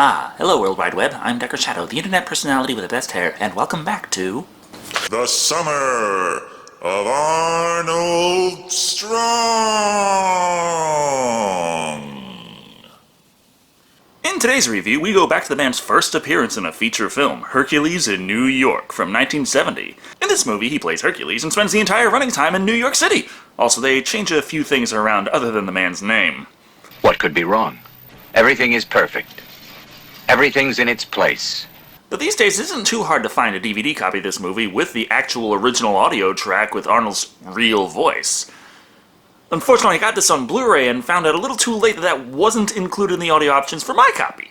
Hello World Wide Web, I'm Dr. Shado, the internet personality with the best hair, and welcome back to... The Summer of Arnold Strong! In today's review, we go back to the man's first appearance in a feature film, Hercules in New York, from 1970. In this movie, he plays Hercules and spends the entire running time in New York City. Also, they change a few things around other than the man's name. What could be wrong? Everything is perfect. Everything's in its place. But these days, it isn't too hard to find a DVD copy of this movie with the actual original audio track with Arnold's real voice. Unfortunately, I got this on Blu-ray and found out a little too late that that wasn't included in the audio options for my copy.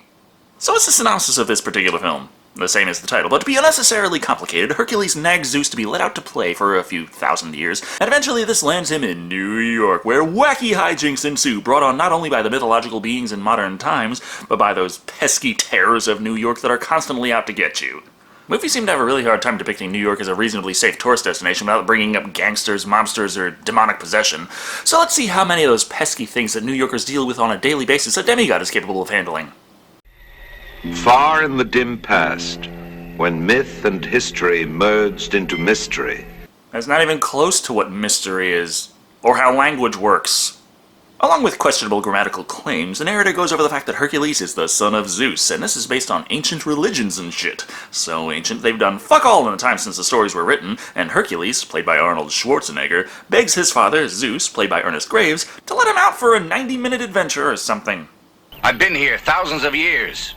So what's the synopsis of this particular film? The same as the title, but to be unnecessarily complicated, Hercules nags Zeus to be let out to play for a few thousand years, and eventually this lands him in New York, where wacky hijinks ensue, brought on not only by the mythological beings in modern times, but by those pesky terrors of New York that are constantly out to get you. Movies seem to have a really hard time depicting New York as a reasonably safe tourist destination without bringing up gangsters, mobsters, or demonic possession. So let's see how many of those pesky things that New Yorkers deal with on a daily basis a demigod is capable of handling. Far in the dim past, when myth and history merged into mystery. That's not even close to what mystery is, or how language works. Along with questionable grammatical claims, the narrator goes over the fact that Hercules is the son of Zeus, and this is based on ancient religions and shit. So ancient they've done fuck all in the time since the stories were written, and Hercules, played by Arnold Schwarzenegger, begs his father, Zeus, played by Ernest Graves, to let him out for a 90-minute adventure or something. I've been here thousands of years.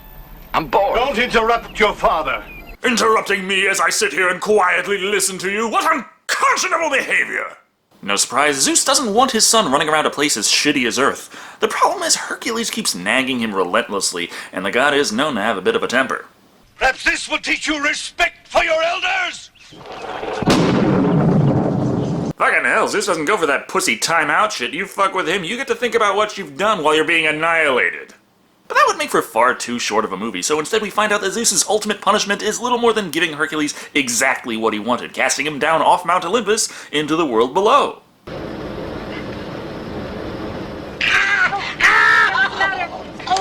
I'm bored. Don't interrupt your father. Interrupting me as I sit here and quietly listen to you? What unconscionable behavior! No surprise, Zeus doesn't want his son running around a place as shitty as Earth. The problem is Hercules keeps nagging him relentlessly, and the god is known to have a bit of a temper. Perhaps this will teach you respect for your elders! Fucking hell, Zeus doesn't go for that pussy timeout shit. You fuck with him, you get to think about what you've done while you're being annihilated. But that would make for far too short of a movie, so instead we find out that Zeus's ultimate punishment is little more than giving Hercules exactly what he wanted, casting him down off Mount Olympus into the world below.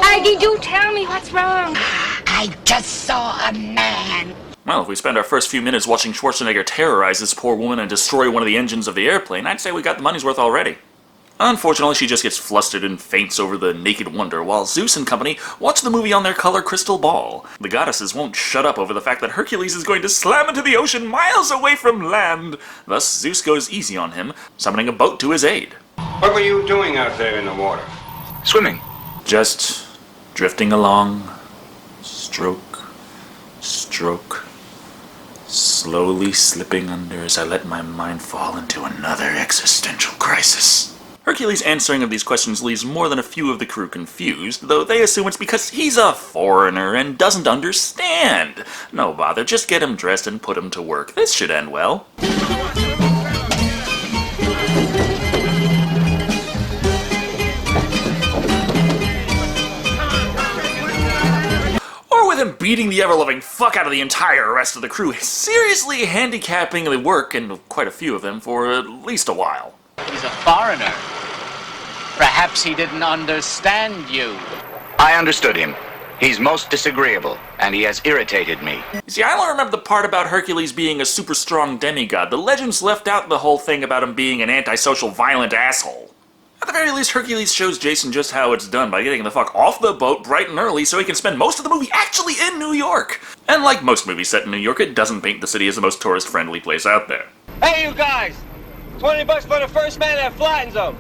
Aggie, do tell me what's wrong. I just saw a man. Well, if we spend our first few minutes watching Schwarzenegger terrorize this poor woman and destroy one of the engines of the airplane, I'd say we got the money's worth already. Unfortunately, she just gets flustered and faints over the naked wonder, while Zeus and company watch the movie on their color crystal ball. The goddesses won't shut up over the fact that Hercules is going to slam into the ocean miles away from land. Thus, Zeus goes easy on him, summoning a boat to his aid. What were you doing out there in the water? Swimming. Just drifting along, stroke, stroke, slowly slipping under as I let my mind fall into another existential crisis. Hercules' answering of these questions leaves more than a few of the crew confused, though they assume it's because he's a foreigner and doesn't understand. No bother, just get him dressed and put him to work. This should end well. Or with him beating the ever-loving fuck out of the entire rest of the crew, seriously handicapping the work, and quite a few of them, for at least a while. He's a foreigner. Perhaps he didn't understand you. I understood him. He's most disagreeable, and he has irritated me. You see, I only remember the part about Hercules being a super strong demigod. The legends left out the whole thing about him being an antisocial, violent asshole. At the very least, Hercules shows Jason just how it's done by getting the fuck off the boat bright and early so he can spend most of the movie actually in New York. And like most movies set in New York, it doesn't paint the city as the most tourist-friendly place out there. Hey, you guys! $20 for the first man that flattens them.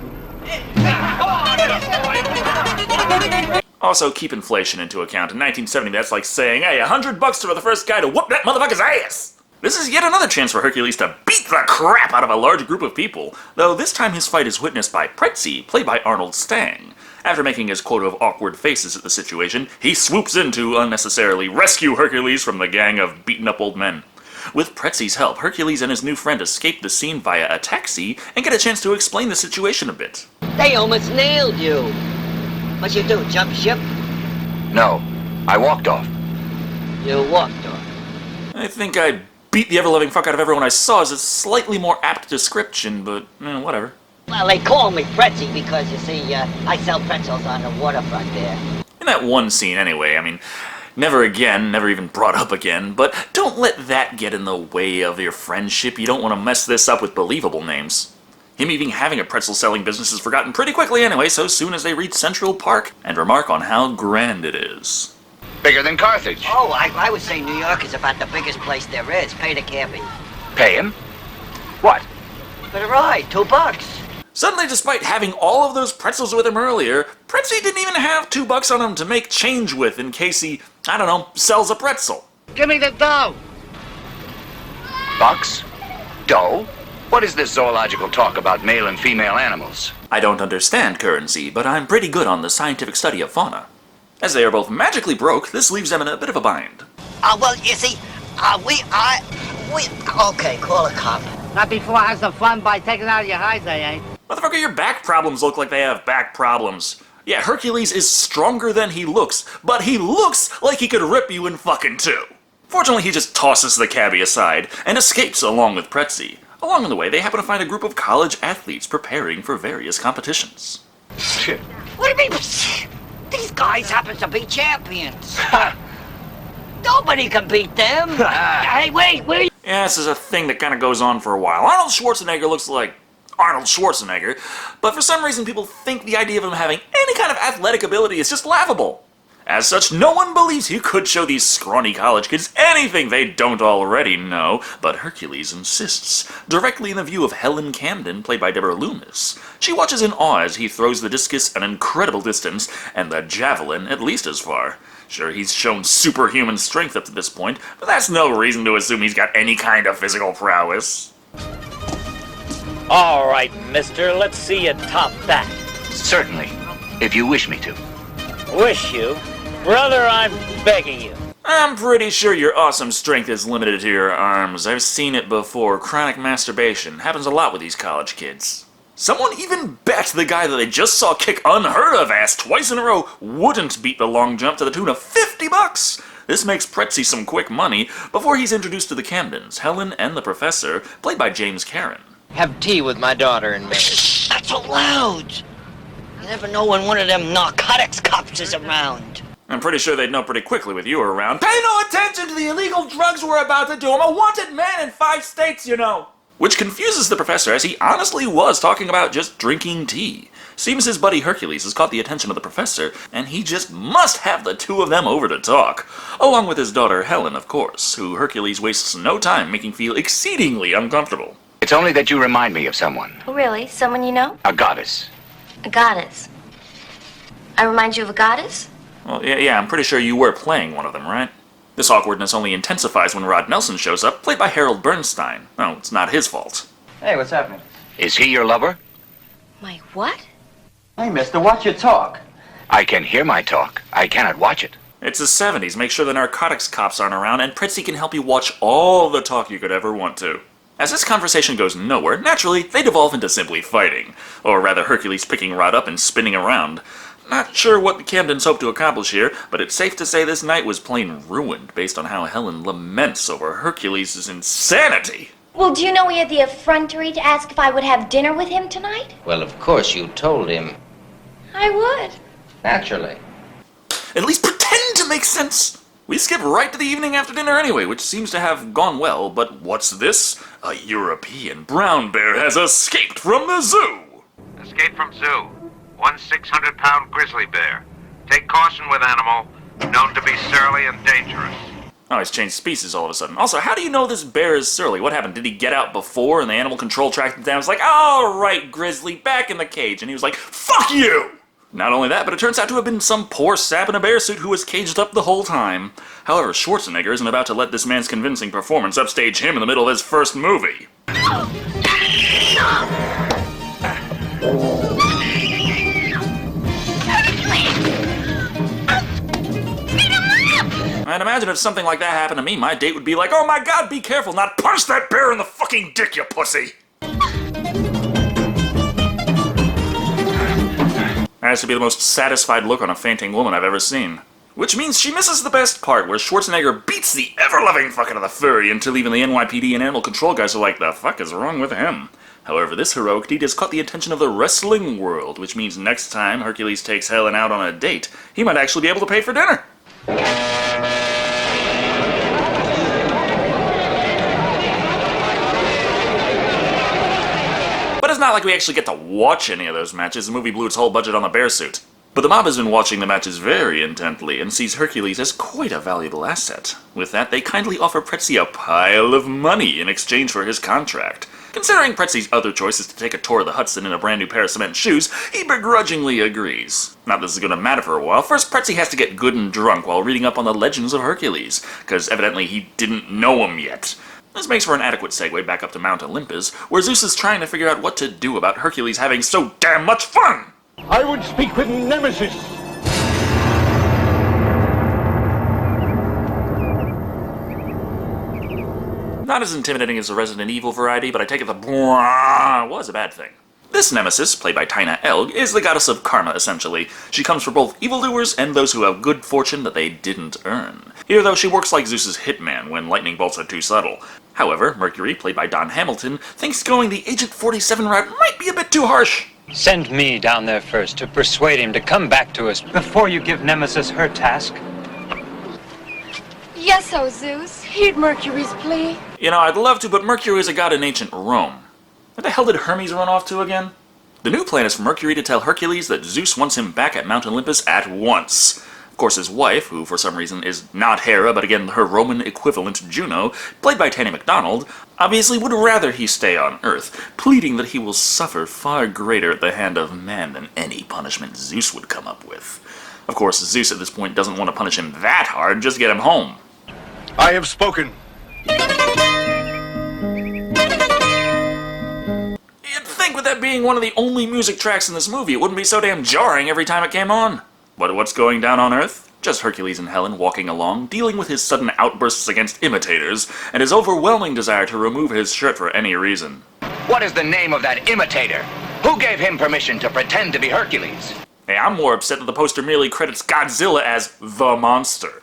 Also, keep inflation into account. In 1970, that's like saying, hey, $100 for the first guy to whoop that motherfucker's ass! This is yet another chance for Hercules to beat the crap out of a large group of people, though this time his fight is witnessed by Pretzi, played by Arnold Strong. After making his quota of awkward faces at the situation, he swoops in to unnecessarily rescue Hercules from the gang of beaten-up old men. With Pretzi's help, Hercules and his new friend escape the scene via a taxi and get a chance to explain the situation a bit. They almost nailed you. What'd you do, jump ship? No, I walked off. You walked off. I think I beat the ever-loving fuck out of everyone I saw is a slightly more apt description, but whatever. Well, they call me Pretzi because, you see, I sell pretzels on the waterfront there. In that one scene anyway. I mean, never again, never even brought up again, but don't let that get in the way of your friendship. You don't want to mess this up with believable names. Him even having a pretzel-selling business is forgotten pretty quickly anyway, so soon as they reach Central Park and remark on how grand it is. Bigger than Carthage. Oh, I would say New York is about the biggest place there is. Pay the cabbie. Pay him? What? For the ride, $2. Suddenly, despite having all of those pretzels with him earlier, Pretzy didn't even have $2 on him to make change with in case he, I don't know, sells a pretzel. Give me the dough. Bucks? Dough? What is this zoological talk about male and female animals? I don't understand currency, but I'm pretty good on the scientific study of fauna. As they are both magically broke, this leaves them in a bit of a bind. Well, you see, okay, call a cop. Not before I have some fun by taking out your hides, I ain't. Motherfucker, your back problems look like they have back problems. Yeah, Hercules is stronger than he looks, but he looks like he could rip you in fucking two. Fortunately, he just tosses the cabbie aside and escapes along with Pretzy. Along the way, they happen to find a group of college athletes preparing for various competitions. What do you mean? These guys happen to be champions. Nobody can beat them. Hey, wait. Yeah, this is a thing that kind of goes on for a while. Arnold Schwarzenegger looks like Arnold Schwarzenegger, but for some reason people think the idea of him having any kind of athletic ability is just laughable. As such, no one believes he could show these scrawny college kids anything they don't already know, but Hercules insists, directly in the view of Helen Camden, played by Deborah Loomis. She watches in awe as he throws the discus an incredible distance, and the javelin at least as far. Sure, he's shown superhuman strength up to this point, but that's no reason to assume he's got any kind of physical prowess. All right, mister, let's see you top that. Certainly, if you wish me to. Wish you? Brother, I'm begging you. I'm pretty sure your awesome strength is limited to your arms. I've seen it before. Chronic masturbation happens a lot with these college kids. Someone even bet the guy that they just saw kick unheard of ass twice in a row wouldn't beat the long jump to the tune of $50. This makes Pretzy some quick money before he's introduced to the Camdens, Helen and the Professor, played by James Karen. Have tea with my daughter and me. Not so loud. You never know when one of them narcotics cops is around. I'm pretty sure they'd know pretty quickly with you around. Pay no attention to the illegal drugs we're about to do. I'm a wanted man in 5 states, you know. Which confuses the Professor, as he honestly was talking about just drinking tea. Seems his buddy Hercules has caught the attention of the Professor, and he just must have the two of them over to talk. Along with his daughter Helen, of course, who Hercules wastes no time making feel exceedingly uncomfortable. It's only that you remind me of someone. Oh, really? Someone you know? A goddess. A goddess. I remind you of a goddess? Well, yeah, I'm pretty sure you were playing one of them, right? This awkwardness only intensifies when Rod Nelson shows up, played by Harold Bernstein. No, it's not his fault. Hey, what's happening? Is he your lover? My what? Hey, mister, watch your talk. I can hear my talk. I cannot watch it. It's the 70s. Make sure the narcotics cops aren't around, and Pretzy can help you watch all the talk you could ever want to. As this conversation goes nowhere, naturally, they devolve into simply fighting. Or rather, Hercules picking Rod up and spinning around. Not sure what the Camdens hope to accomplish here, but it's safe to say this night was plain ruined based on how Helen laments over Hercules' insanity. Well, do you know he had the effrontery to ask if I would have dinner with him tonight? Well, of course you told him. I would. Naturally. At least pretend to make sense. We skip right to the evening after dinner anyway, which seems to have gone well, but what's this? A European brown bear has escaped from the zoo! Escape from zoo. 1 600-pound grizzly bear. Take caution with animal, known to be surly and dangerous. Oh, he's changed species all of a sudden. Also, how do you know this bear is surly? What happened? Did he get out before and the animal control tracked him down? It was like, all right, Grizzly, back in the cage. And he was like, fuck you! Not only that, but it turns out to have been some poor sap in a bear suit who was caged up the whole time. However, Schwarzenegger isn't about to let this man's convincing performance upstage him in the middle of his first movie. I'd imagine if something like that happened to me, my date would be like, oh my god, be careful, not punch that bear in the fucking dick, you pussy! That has to be the most satisfied look on a fainting woman I've ever seen. Which means she misses the best part, where Schwarzenegger beats the ever-loving fuck out of the furry until even the NYPD and animal control guys are like, the fuck is wrong with him? However, this heroic deed has caught the attention of the wrestling world, which means next time Hercules takes Helen out on a date, he might actually be able to pay for dinner. But it's not like we actually get to watch any of those matches. The movie blew its whole budget on the bear suit. But the mob has been watching the matches very intently and sees Hercules as quite a valuable asset. With that, they kindly offer Pretzi a pile of money in exchange for his contract. Considering Pretzi's other choice is to take a tour of the Hudson in a brand new pair of cement shoes, he begrudgingly agrees. Not that this is going to matter for a while. First, Pretzi has to get good and drunk while reading up on the legends of Hercules, because evidently he didn't know him yet. This makes for an adequate segue back up to Mount Olympus, where Zeus is trying to figure out what to do about Hercules having so damn much fun! I would speak with Nemesis. Not as intimidating as the Resident Evil variety, but I take it the bwah was a bad thing. This Nemesis, played by Tina Elg, is the goddess of karma, essentially. She comes for both evildoers and those who have good fortune that they didn't earn. Here, though, she works like Zeus's hitman when lightning bolts are too subtle. However, Mercury, played by Don Hamilton, thinks going the Agent 47 route might be a bit too harsh. Send me down there first to persuade him to come back to us before you give Nemesis her task. Yes, oh Zeus. Heed Mercury's plea. You know, I'd love to, but Mercury is a god in ancient Rome. Where the hell did Hermes run off to again? The new plan is for Mercury to tell Hercules that Zeus wants him back at Mount Olympus at once. Of course, his wife, who for some reason is not Hera, but again her Roman equivalent Juno, played by Tanny McDonald, obviously would rather he stay on Earth, pleading that he will suffer far greater at the hand of man than any punishment Zeus would come up with. Of course, Zeus at this point doesn't want to punish him that hard, just get him home. I have spoken. You'd think with that being one of the only music tracks in this movie, it wouldn't be so damn jarring every time it came on. But what's going down on Earth? Just Hercules and Helen walking along, dealing with his sudden outbursts against imitators, and his overwhelming desire to remove his shirt for any reason. What is the name of that imitator? Who gave him permission to pretend to be Hercules? Hey, I'm more upset that the poster merely credits Godzilla as the monster.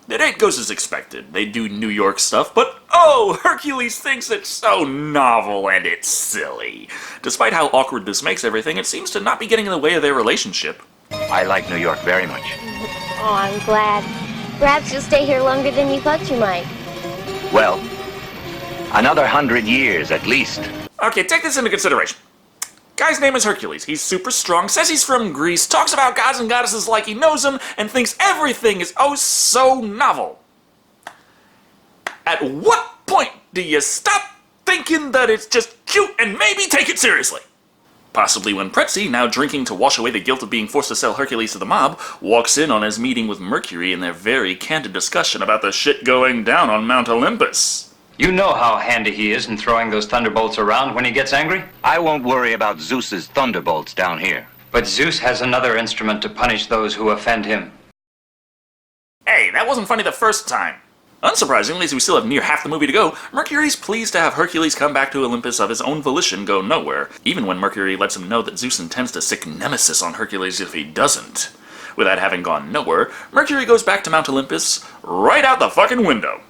The date goes as expected. They do New York stuff, but oh, Hercules thinks it's so novel and it's silly. Despite how awkward this makes everything, it seems to not be getting in the way of their relationship. I like New York very much. Oh, I'm glad. Perhaps you'll stay here longer than you thought you might. Well, another 100 years at least. Okay, take this into consideration. Guy's name is Hercules. He's super strong, says he's from Greece, talks about gods and goddesses like he knows them, and thinks everything is oh so novel. At what point do you stop thinking that it's just cute and maybe take it seriously? Possibly when Pretzi, now drinking to wash away the guilt of being forced to sell Hercules to the mob, walks in on his meeting with Mercury in their very candid discussion about the shit going down on Mount Olympus. You know how handy he is in throwing those thunderbolts around when he gets angry? I won't worry about Zeus's thunderbolts down here. But Zeus has another instrument to punish those who offend him. Hey, that wasn't funny the first time. Unsurprisingly, as we still have near half the movie to go, Mercury's pleased to have Hercules come back to Olympus of his own volition go nowhere, even when Mercury lets him know that Zeus intends to sick Nemesis on Hercules if he doesn't. With that having gone nowhere, Mercury goes back to Mount Olympus right out the fucking window.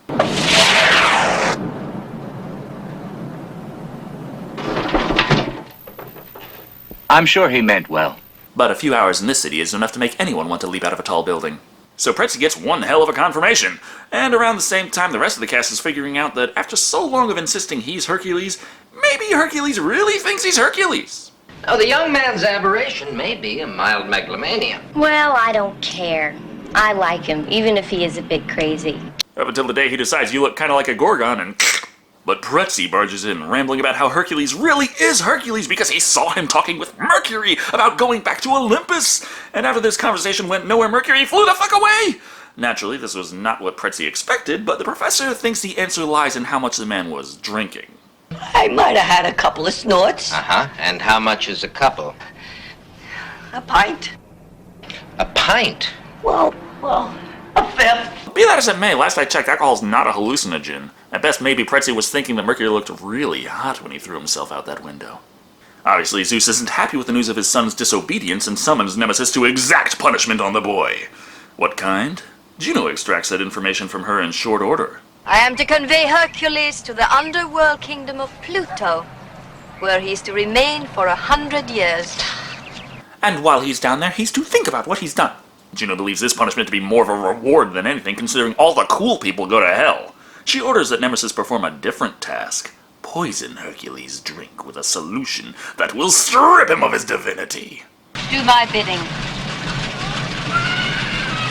I'm sure he meant well. But a few hours in this city is enough to make anyone want to leap out of a tall building. So Pretzi gets one hell of a confirmation, and around the same time the rest of the cast is figuring out that after so long of insisting he's Hercules, maybe Hercules really thinks he's Hercules. Now, the young man's aberration may be a mild megalomania. Well, I don't care. I like him, even if he is a bit crazy. Up until the day he decides you look kind of like a Gorgon and... But Pretzi barges in, rambling about how Hercules really is Hercules because he saw him talking with Mercury about going back to Olympus. And after this conversation went nowhere, Mercury flew the fuck away! Naturally, this was not what Pretzi expected, but the professor thinks the answer lies in how much the man was drinking. I might have had a couple of snorts. Uh-huh. And how much is a couple? A pint. A pint? Well, a fifth. Be that as it may, last I checked, alcohol's not a hallucinogen. At best, maybe Pretzi was thinking that Mercury looked really hot when he threw himself out that window. Obviously, Zeus isn't happy with the news of his son's disobedience and summons Nemesis to exact punishment on the boy. What kind? Juno extracts that information from her in short order. I am to convey Hercules to the underworld kingdom of Pluto. where he's to remain for 100 years. And while he's down there, he's to think about what he's done. Juno believes this punishment to be more of a reward than anything, considering all the cool people go to hell. She orders that Nemesis perform a different task. Poison Hercules' drink with a solution that will strip him of his divinity. Do my bidding.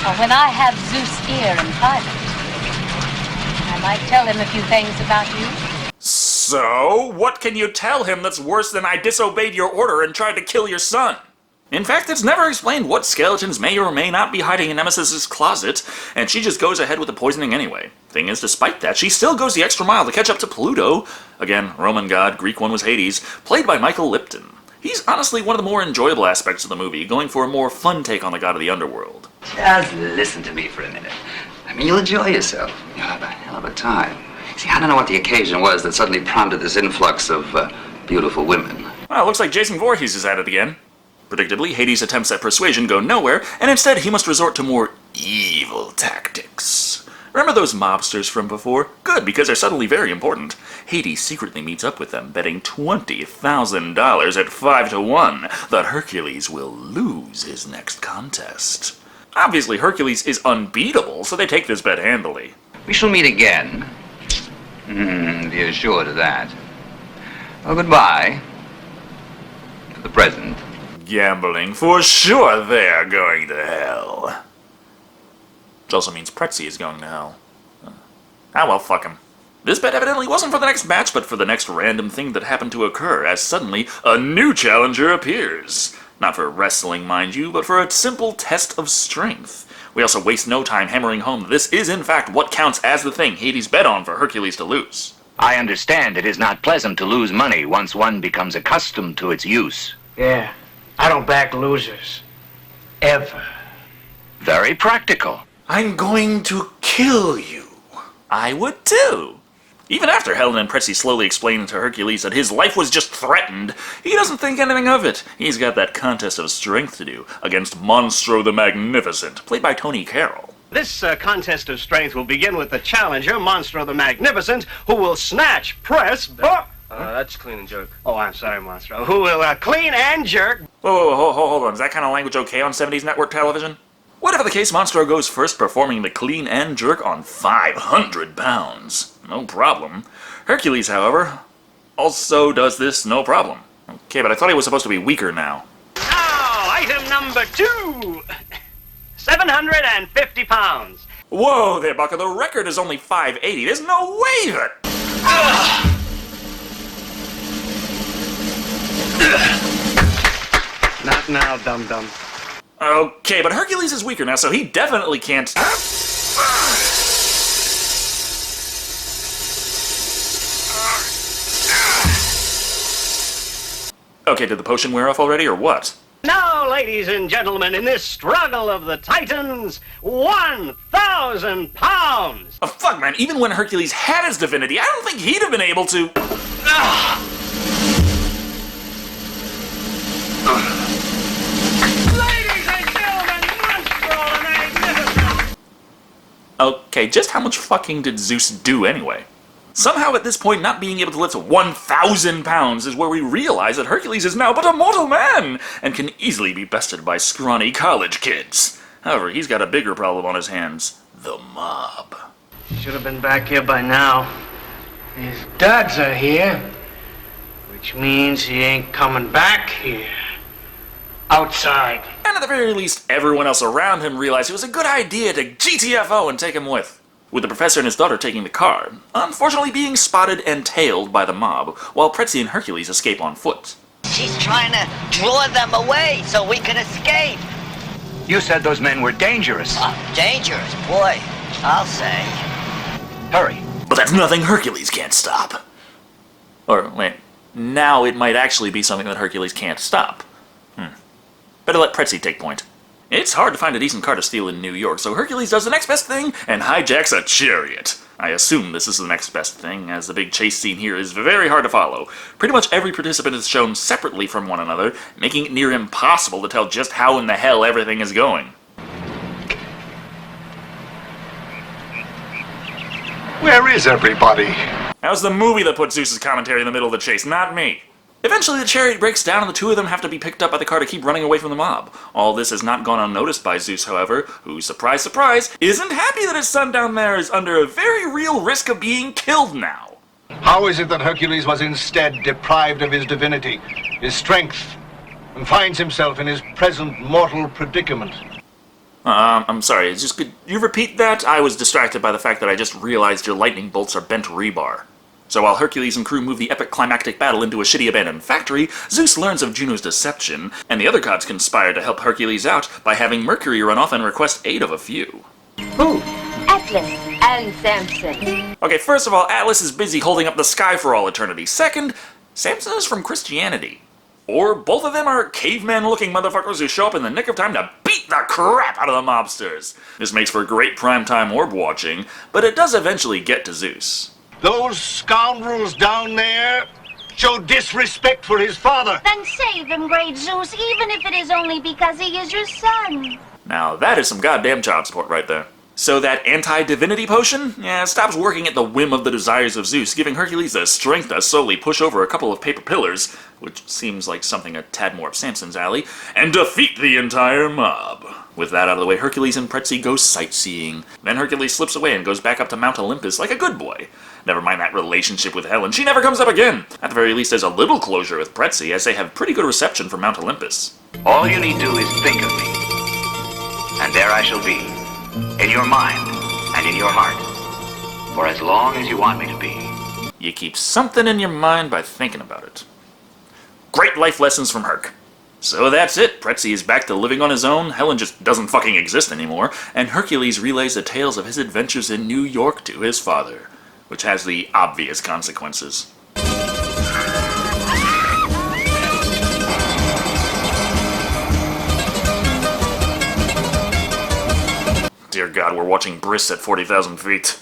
Or when I have Zeus' ear in private, I might tell him a few things about you. So, what can you tell him that's worse than I disobeyed your order and tried to kill your son? In fact, it's never explained what skeletons may or may not be hiding in Nemesis' closet, and she just goes ahead with the poisoning anyway. Thing is, despite that, she still goes the extra mile to catch up to Pluto. Again, Roman god, Greek one was Hades, played by Michael Lipton. He's honestly one of the more enjoyable aspects of the movie, going for a more fun take on the god of the underworld. Just listen to me for a minute. I mean, you'll enjoy yourself. You'll have a hell of a time. See, I don't know what the occasion was that suddenly prompted this influx of beautiful women. Well, looks like Jason Voorhees is at it again. Predictably, Hades' attempts at persuasion go nowhere, and instead he must resort to more evil tactics. Remember those mobsters from before? Good, because they're suddenly very important. Hades secretly meets up with them, betting $20,000 at 5-1 that Hercules will lose his next contest. Obviously, Hercules is unbeatable, so they take this bet handily. We shall meet again. Be assured of that. Well, goodbye. For the present. Gambling, for sure they're going to hell. Which also means Pretzi is going to hell. Ah well, fuck him. This bet evidently wasn't for the next match, but for the next random thing that happened to occur, as suddenly a new challenger appears. Not for wrestling, mind you, but for a simple test of strength. We also waste no time hammering home that this is in fact what counts as the thing Hades bet on for Hercules to lose. I understand it is not pleasant to lose money once one becomes accustomed to its use. Yeah, I don't back losers. Ever. Very practical. I'm going to kill you. I would too. Even after Helen and Pretzi slowly explain to Hercules that his life was just threatened, he doesn't think anything of it. He's got that contest of strength to do against Monstro the Magnificent, played by Tony Carroll. This contest of strength will begin with the challenger, Monstro the Magnificent, who will snatch, press, that's clean and jerk. Oh, I'm sorry, Monstro. Who will clean and jerk. Whoa, hold on. Is that kind of language okay on 70s network television? Whatever the case, Monstro goes first, performing the clean and jerk on 500 pounds. No problem. Hercules, however, also does this no problem. Okay, but I thought he was supposed to be weaker now. Now, item number 2. 750 pounds. Whoa there, Bucka. The record is only 580. There's no way that... Not now, dum-dum. Okay, but Hercules is weaker now, so he definitely can't... Okay, did the potion wear off already, or what? Now, ladies and gentlemen, in this struggle of the Titans, 1,000 pounds! Oh, fuck, man, even when Hercules had his divinity, I don't think he'd have been able to... Ladies and gentlemen, Monstro the Magnificent! Okay, just how much fucking did Zeus do anyway? Somehow at this point, not being able to lift 1,000 pounds is where we realize that Hercules is now but a mortal man, and can easily be bested by scrawny college kids. However, he's got a bigger problem on his hands. The mob. Should have been back here by now. His duds are here, which means he ain't coming back here. Outside. And at the very least, everyone else around him realized it was a good idea to GTFO and take him with the professor and his daughter taking the car, unfortunately being spotted and tailed by the mob, while Pretzi and Hercules escape on foot. She's trying to draw them away so we can escape. You said those men were dangerous. Dangerous, boy, I'll say. Hurry. But that's nothing Hercules can't stop. Or, wait, now it might actually be something that Hercules can't stop. Better let Pretzi take point. It's hard to find a decent car to steal in New York, so Hercules does the next best thing and hijacks a chariot. I assume this is the next best thing, as the big chase scene here is very hard to follow. Pretty much every participant is shown separately from one another, making it near impossible to tell just how in the hell everything is going. Where is everybody? That was the movie that put Zeus's commentary in the middle of the chase, not me. Eventually, the chariot breaks down and the two of them have to be picked up by the car to keep running away from the mob. All this has not gone unnoticed by Zeus, however, who, surprise, surprise, isn't happy that his son down there is under a very real risk of being killed now. How is it that Hercules was instead deprived of his divinity, his strength, and finds himself in his present mortal predicament? I'm sorry, could you repeat that? I was distracted by the fact that I just realized your lightning bolts are bent rebar. So while Hercules and crew move the epic climactic battle into a shitty abandoned factory, Zeus learns of Juno's deception, and the other gods conspire to help Hercules out by having Mercury run off and request aid of a few. Who? Atlas and Samson. Okay, first of all, Atlas is busy holding up the sky for all eternity. Second, Samson is from Christianity. Or both of them are caveman-looking motherfuckers who show up in the nick of time to beat the crap out of the mobsters. This makes for great primetime orb watching, but it does eventually get to Zeus. Those scoundrels down there show disrespect for his father. Then save him, great Zeus, even if it is only because he is your son. Now that is some goddamn child support right there. So that anti-divinity potion? Yeah, stops working at the whim of the desires of Zeus, giving Hercules the strength to slowly push over a couple of paper pillars, which seems like something a tad more up Samson's alley, and defeat the entire mob. With that out of the way, Hercules and Pretzi go sightseeing. Then Hercules slips away and goes back up to Mount Olympus like a good boy. Never mind that relationship with Helen, she never comes up again! At the very least, there's a little closure with Pretzi, as they have pretty good reception for Mount Olympus. All you need do is think of me, and there I shall be, in your mind and in your heart, for as long as you want me to be. You keep something in your mind by thinking about it. Great life lessons from Herc. So that's it. Pretzi is back to living on his own, Helen just doesn't fucking exist anymore, and Hercules relays the tales of his adventures in New York to his father, which has the obvious consequences. Dear God, we're watching Briss at 40,000 feet.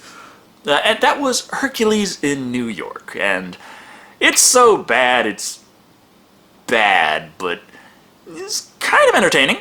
And that was Hercules in New York, and it's so bad, it's bad, but it's kind of entertaining.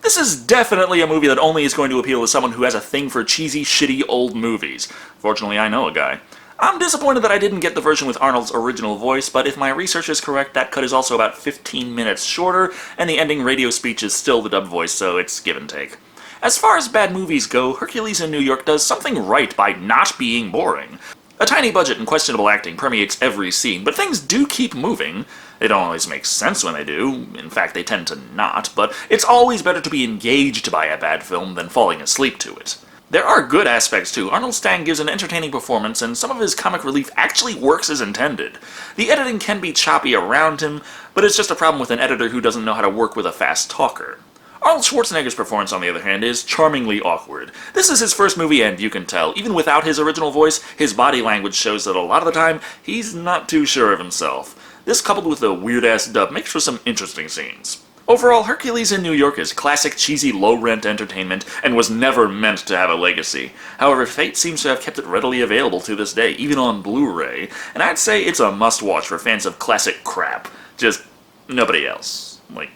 This is definitely a movie that only is going to appeal to someone who has a thing for cheesy, shitty old movies. Fortunately, I know a guy. I'm disappointed that I didn't get the version with Arnold's original voice, but if my research is correct, that cut is also about 15 minutes shorter, and the ending radio speech is still the dubbed voice, so it's give and take. As far as bad movies go, Hercules in New York does something right by not being boring. A tiny budget and questionable acting permeates every scene, but things do keep moving. They don't always make sense when they do, in fact they tend to not, but it's always better to be engaged by a bad film than falling asleep to it. There are good aspects too. Arnold Strong gives an entertaining performance, and some of his comic relief actually works as intended. The editing can be choppy around him, but it's just a problem with an editor who doesn't know how to work with a fast talker. Arnold Schwarzenegger's performance, on the other hand, is charmingly awkward. This is his first movie, and you can tell, even without his original voice, his body language shows that a lot of the time, he's not too sure of himself. This, coupled with a weird-ass dub, makes for some interesting scenes. Overall, Hercules in New York is classic, cheesy, low-rent entertainment, and was never meant to have a legacy. However, fate seems to have kept it readily available to this day, even on Blu-ray, and I'd say it's a must-watch for fans of classic crap. Just nobody else. Like,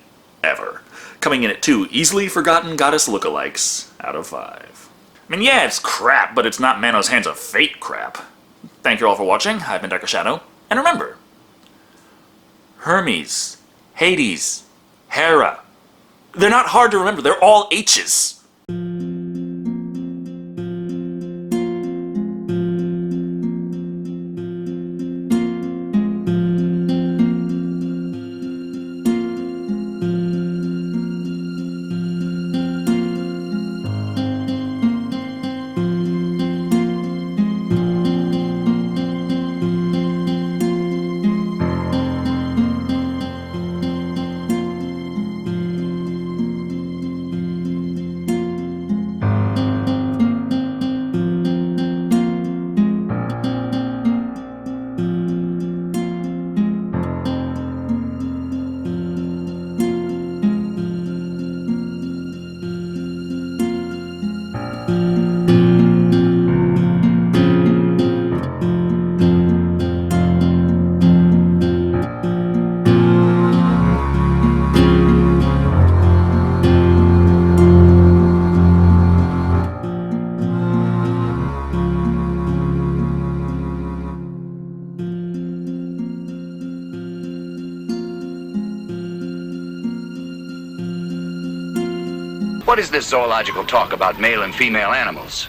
ever. Coming in at 2 easily forgotten goddess lookalikes out of 5. I mean, yeah, it's crap, but it's not Manos Hands of Fate crap. Thank you all for watching. I've been Dr. Shado, and remember, Hermes, Hades, Hera. They're not hard to remember, they're all H's. What is this zoological talk about male and female animals?